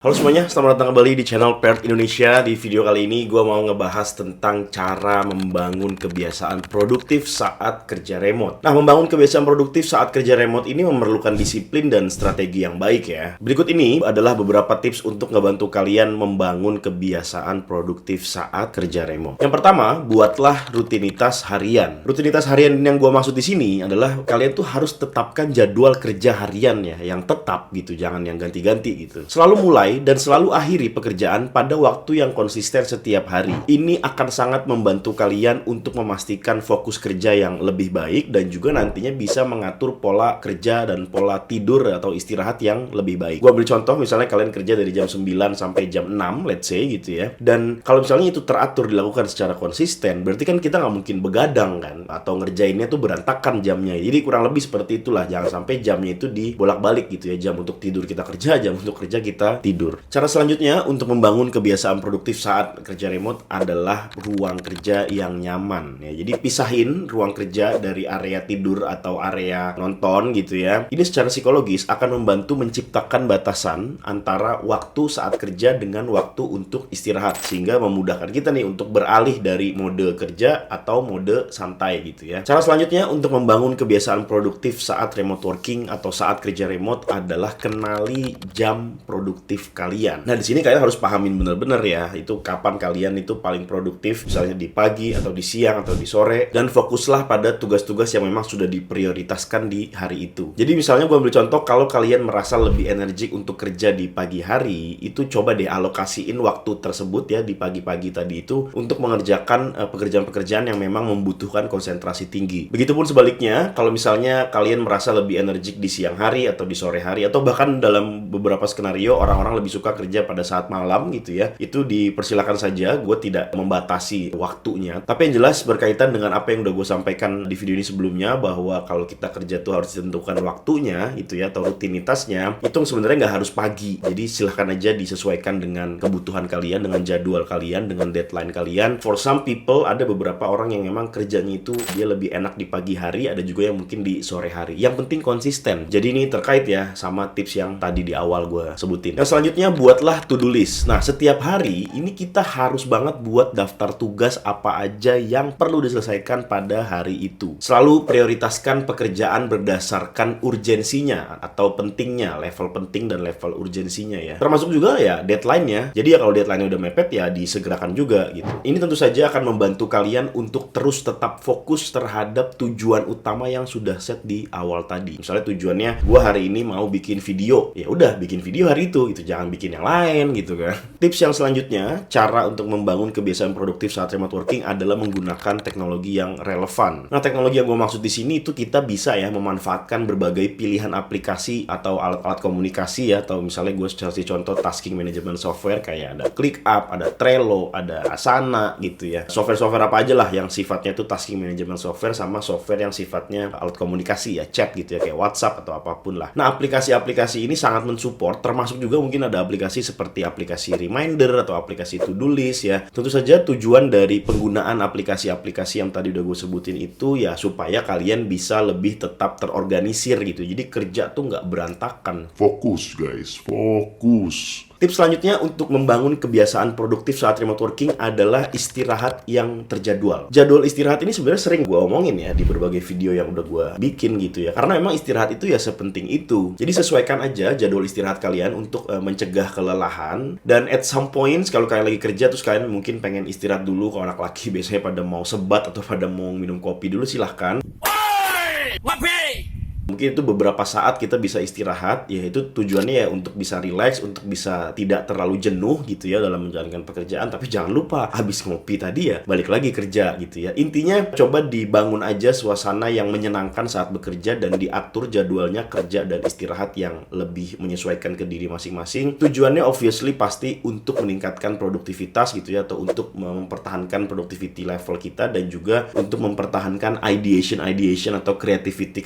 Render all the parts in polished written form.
Halo semuanya, selamat datang kembali di channel Pert Indonesia. Di video kali ini gue mau ngebahas tentang cara membangun kebiasaan produktif saat kerja remote. Nah, membangun kebiasaan produktif saat kerja remote ini memerlukan disiplin dan strategi yang baik ya. Berikut ini adalah beberapa tips untuk ngebantu kalian membangun kebiasaan produktif saat kerja remote. Yang pertama, buatlah rutinitas harian. Rutinitas harian yang gue maksud di sini adalah kalian tuh harus tetapkan jadwal kerja harian ya, yang tetap gitu, jangan yang ganti-ganti gitu. Selalu mulai dan selalu akhiri pekerjaan pada waktu yang konsisten setiap hari. Ini akan sangat membantu kalian untuk memastikan fokus kerja yang lebih baik dan juga nantinya bisa mengatur pola kerja dan pola tidur atau istirahat yang lebih baik. Gua ambil contoh, misalnya kalian kerja dari jam 9 sampai jam 6, let's say gitu ya. Dan kalau misalnya itu teratur dilakukan secara konsisten, berarti kan kita nggak mungkin begadang kan, atau ngerjainnya tuh berantakan jamnya. Jadi kurang lebih seperti itulah, jangan sampai jamnya itu dibolak-balik gitu ya. Jam untuk tidur kita kerja, jam untuk kerja kita tidur. Cara selanjutnya untuk membangun kebiasaan produktif saat kerja remote adalah ruang kerja yang nyaman ya. Jadi pisahin ruang kerja dari area tidur atau area nonton gitu ya. Ini secara psikologis akan membantu menciptakan batasan antara waktu saat kerja dengan waktu untuk istirahat, sehingga memudahkan kita nih untuk beralih dari mode kerja atau mode santai gitu ya. Cara selanjutnya untuk membangun kebiasaan produktif saat remote working atau saat kerja remote adalah kenali jam produktif kalian. Nah, di sini kalian harus pahamin bener-bener ya, itu kapan kalian itu paling produktif, misalnya di pagi atau di siang atau di sore, dan fokuslah pada tugas-tugas yang memang sudah diprioritaskan di hari itu. Jadi misalnya gue ambil contoh, kalau kalian merasa lebih energik untuk kerja di pagi hari, itu coba deh alokasiin waktu tersebut ya di pagi-pagi tadi itu untuk mengerjakan pekerjaan-pekerjaan yang memang membutuhkan konsentrasi tinggi. Begitupun sebaliknya, kalau misalnya kalian merasa lebih energik di siang hari atau di sore hari, atau bahkan dalam beberapa skenario orang-orang lebih suka kerja pada saat malam gitu ya, itu dipersilakan saja, gue tidak membatasi waktunya. Tapi yang jelas berkaitan dengan apa yang udah gue sampaikan di video ini sebelumnya, bahwa kalau kita kerja tuh harus ditentukan waktunya itu ya, atau rutinitasnya, itu sebenarnya nggak harus pagi. Jadi silahkan aja disesuaikan dengan kebutuhan kalian, dengan jadwal kalian, dengan deadline kalian. For some people, ada beberapa orang yang memang kerjanya itu dia lebih enak di pagi hari, ada juga yang mungkin di sore hari. Yang penting konsisten. Jadi ini terkait ya sama tips yang tadi di awal gue sebutin. Yang selanjutnya, buatlah to-do list. Nah, setiap hari ini kita harus banget buat daftar tugas apa aja yang perlu diselesaikan pada hari itu. Selalu prioritaskan pekerjaan berdasarkan urgensinya atau pentingnya, level penting dan level urgensinya ya. Termasuk juga ya deadline-nya. Jadi ya kalau deadline-nya udah mepet ya disegerakan juga gitu. Ini tentu saja akan membantu kalian untuk terus tetap fokus terhadap tujuan utama yang sudah set di awal tadi. Misalnya tujuannya, gue hari ini mau bikin video. Ya udah, bikin video hari itu jangan bikin yang lain gitu kan. Tips yang selanjutnya, cara untuk membangun kebiasaan produktif saat remote working adalah menggunakan teknologi yang relevan. Nah, teknologi yang gue maksud di sini itu kita bisa ya memanfaatkan berbagai pilihan aplikasi atau alat-alat komunikasi ya, atau misalnya gue kasih contoh tasking management software kayak ada ClickUp, ada Trello, ada Asana gitu ya. Software-software apa aja lah yang sifatnya itu tasking management software, sama software yang sifatnya alat komunikasi ya, chat gitu ya, kayak WhatsApp atau apapun lah. Nah, aplikasi-aplikasi ini sangat mensupport, termasuk juga mungkin ada aplikasi seperti aplikasi reminder atau aplikasi to-do list ya. Tentu saja tujuan dari penggunaan aplikasi-aplikasi yang tadi udah gue sebutin itu ya supaya kalian bisa lebih tetap terorganisir gitu. Jadi kerja tuh nggak berantakan. Fokus guys, fokus. Tips selanjutnya untuk membangun kebiasaan produktif saat remote working adalah istirahat yang terjadwal. Jadwal istirahat ini sebenarnya sering gue omongin ya di berbagai video yang udah gue bikin gitu ya. Karena memang istirahat itu ya sepenting itu. Jadi sesuaikan aja jadwal istirahat kalian untuk mencegah kelelahan. Dan at some point kalau kalian lagi kerja terus kalian mungkin pengen istirahat dulu, kalau anak laki biasanya pada mau sebat atau pada mau minum kopi dulu, silahkan. Mungkin itu beberapa saat kita bisa istirahat, yaitu tujuannya ya untuk bisa relax, untuk bisa tidak terlalu jenuh gitu ya dalam menjalankan pekerjaan. Tapi jangan lupa, habis ngopi tadi ya balik lagi kerja gitu ya. Intinya coba dibangun aja suasana yang menyenangkan saat bekerja dan diatur jadwalnya kerja dan istirahat yang lebih menyesuaikan ke diri masing-masing. Tujuannya obviously pasti untuk meningkatkan produktivitas gitu ya, atau untuk mempertahankan productivity level kita, dan juga untuk mempertahankan ideation atau creativity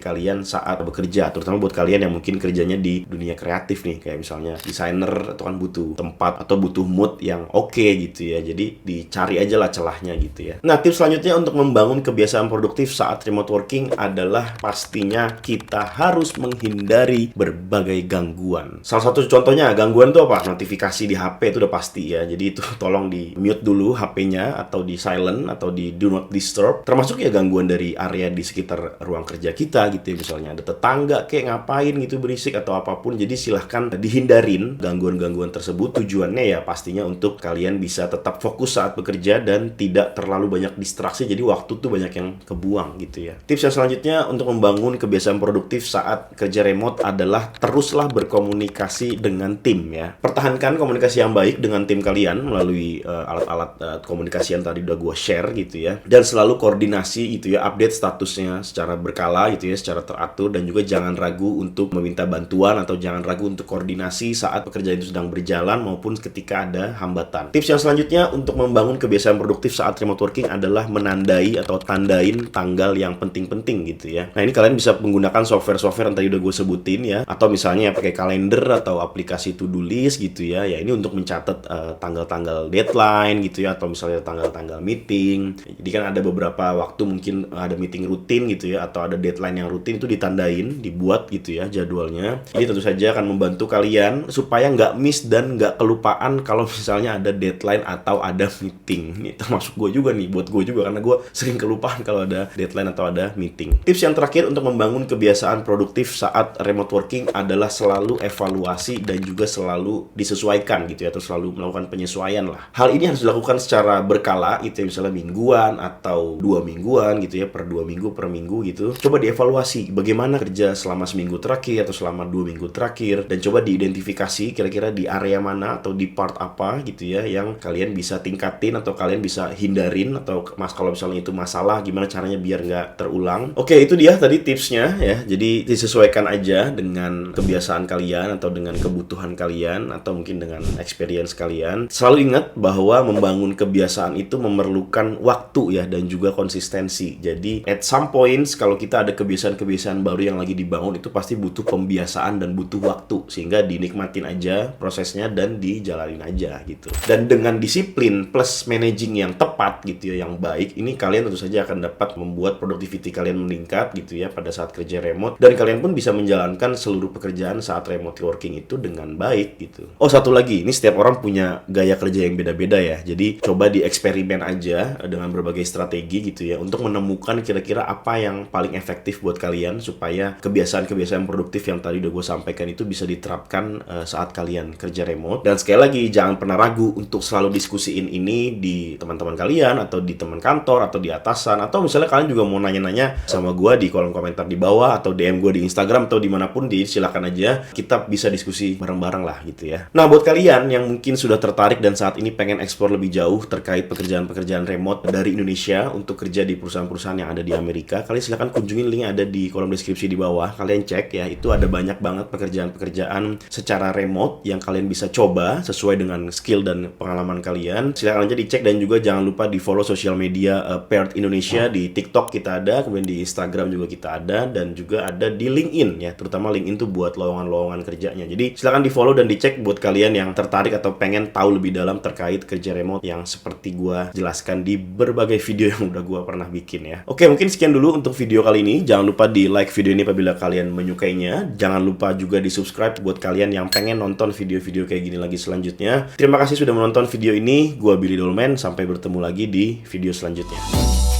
kalian kalian saat bekerja, terutama buat kalian yang mungkin kerjanya di dunia kreatif nih, kayak misalnya desainer, atau kan butuh tempat atau butuh mood yang oke gitu ya. Jadi dicari aja lah celahnya gitu ya. Nah, tips selanjutnya untuk membangun kebiasaan produktif saat remote working adalah pastinya kita harus menghindari berbagai gangguan. Salah satu contohnya gangguan itu apa? Notifikasi di HP itu udah pasti ya. Jadi itu tolong di mute dulu HP-nya, atau di silent, atau di do not disturb. Termasuk ya gangguan dari area di sekitar ruang kerja kita gitu ya. Misalnya ada tetangga kayak ngapain gitu berisik atau apapun. Jadi silahkan dihindarin gangguan-gangguan tersebut. Tujuannya ya pastinya untuk kalian bisa tetap fokus saat bekerja dan tidak terlalu banyak distraksi. Jadi waktu tuh banyak yang kebuang gitu ya. Tips yang selanjutnya untuk membangun kebiasaan produktif saat kerja remote adalah teruslah berkomunikasi dengan tim ya. Pertahankan komunikasi yang baik dengan tim kalian melalui alat-alat komunikasi yang tadi udah gue share gitu ya. Dan selalu koordinasi gitu ya, update statusnya secara berkala gitu ya, secara teratur, dan juga jangan ragu untuk meminta bantuan atau jangan ragu untuk koordinasi saat pekerjaan itu sedang berjalan maupun ketika ada hambatan. Tips yang selanjutnya untuk membangun kebiasaan produktif saat remote working adalah menandai atau tandain tanggal yang penting-penting gitu ya. Nah, ini kalian bisa menggunakan software-software yang tadi udah gue sebutin ya, atau misalnya pakai kalender atau aplikasi to-do list gitu ya. Ya ini untuk mencatat tanggal-tanggal deadline gitu ya, atau misalnya tanggal-tanggal meeting. Jadi kan ada beberapa waktu mungkin ada meeting rutin gitu ya, atau ada deadline yang rutin, itu ditandain, dibuat gitu ya jadwalnya. Ini tentu saja akan membantu kalian supaya nggak miss dan nggak kelupaan kalau misalnya ada deadline atau ada meeting. Ini termasuk gue juga nih, buat gue juga, karena gue sering kelupaan kalau ada deadline atau ada meeting. Tips yang terakhir untuk membangun kebiasaan produktif saat remote working adalah selalu evaluasi dan juga selalu disesuaikan gitu ya, atau selalu melakukan penyesuaian lah. Hal ini harus dilakukan secara berkala gitu ya, misalnya mingguan atau 2 mingguan gitu ya, per 2 minggu, per minggu gitu. Coba dievaluasi bagaimana kerja selama seminggu terakhir atau selama 2 minggu terakhir, dan coba diidentifikasi kira-kira di area mana atau di part apa gitu ya yang kalian bisa tingkatin atau kalian bisa hindarin, atau kalau misalnya itu masalah gimana caranya biar nggak terulang. Oke, itu dia tadi tipsnya ya. Jadi disesuaikan aja dengan kebiasaan kalian atau dengan kebutuhan kalian atau mungkin dengan experience kalian. Selalu ingat bahwa membangun kebiasaan itu memerlukan waktu ya, dan juga konsistensi. Jadi at some points kalau kita ada kebiasaan-kebiasaan baru yang lagi dibangun, itu pasti butuh pembiasaan dan butuh waktu, sehingga dinikmatin aja prosesnya dan dijalanin aja gitu. Dan dengan disiplin plus managing yang tepat gitu ya, yang baik, ini kalian tentu saja akan dapat membuat productivity kalian meningkat gitu ya pada saat kerja remote, dan kalian pun bisa menjalankan seluruh pekerjaan saat remote working itu dengan baik gitu. Oh, satu lagi, ini setiap orang punya gaya kerja yang beda-beda ya. Jadi coba dieksperimen aja dengan berbagai strategi gitu ya, untuk menemukan kira-kira apa yang paling efektif buat kalian supaya kebiasaan-kebiasaan produktif yang tadi udah gue sampaikan itu bisa diterapkan saat kalian kerja remote. Dan sekali lagi, jangan pernah ragu untuk selalu diskusiin ini di teman-teman kalian, atau di teman kantor, atau di atasan, atau misalnya kalian juga mau nanya-nanya sama gue di kolom komentar di bawah, atau DM gue di Instagram, atau dimanapun, silakan aja, kita bisa diskusi bareng-bareng lah gitu ya. Nah, buat kalian yang mungkin sudah tertarik dan saat ini pengen eksplor lebih jauh terkait pekerjaan-pekerjaan remote dari Indonesia untuk kerja di perusahaan-perusahaan yang ada di Amerika, kalian silakan kunjungi link yang ada di kolom deskripsi di bawah. Kalian cek ya, itu ada banyak banget pekerjaan-pekerjaan secara remote yang kalian bisa coba sesuai dengan skill dan pengalaman kalian. Silakan aja dicek, dan juga jangan lupa di follow sosial media Paired Indonesia. Di TikTok kita ada, kemudian di Instagram juga kita ada, dan juga ada di LinkedIn ya, terutama LinkedIn tuh buat lowongan-lowongan kerjanya. Jadi silakan di follow dan dicek buat kalian yang tertarik atau pengen tahu lebih dalam terkait kerja remote yang seperti gua jelaskan di berbagai video yang udah gua pernah bikin ya. Oke, mungkin sekian dulu untuk video kali ini. Jangan lupa di like video ini apabila kalian menyukainya. Jangan lupa juga di subscribe buat kalian yang pengen nonton video-video kayak gini lagi selanjutnya. Terima kasih sudah menonton video ini. Gua Billy Dolmen, sampai bertemu lagi di video selanjutnya.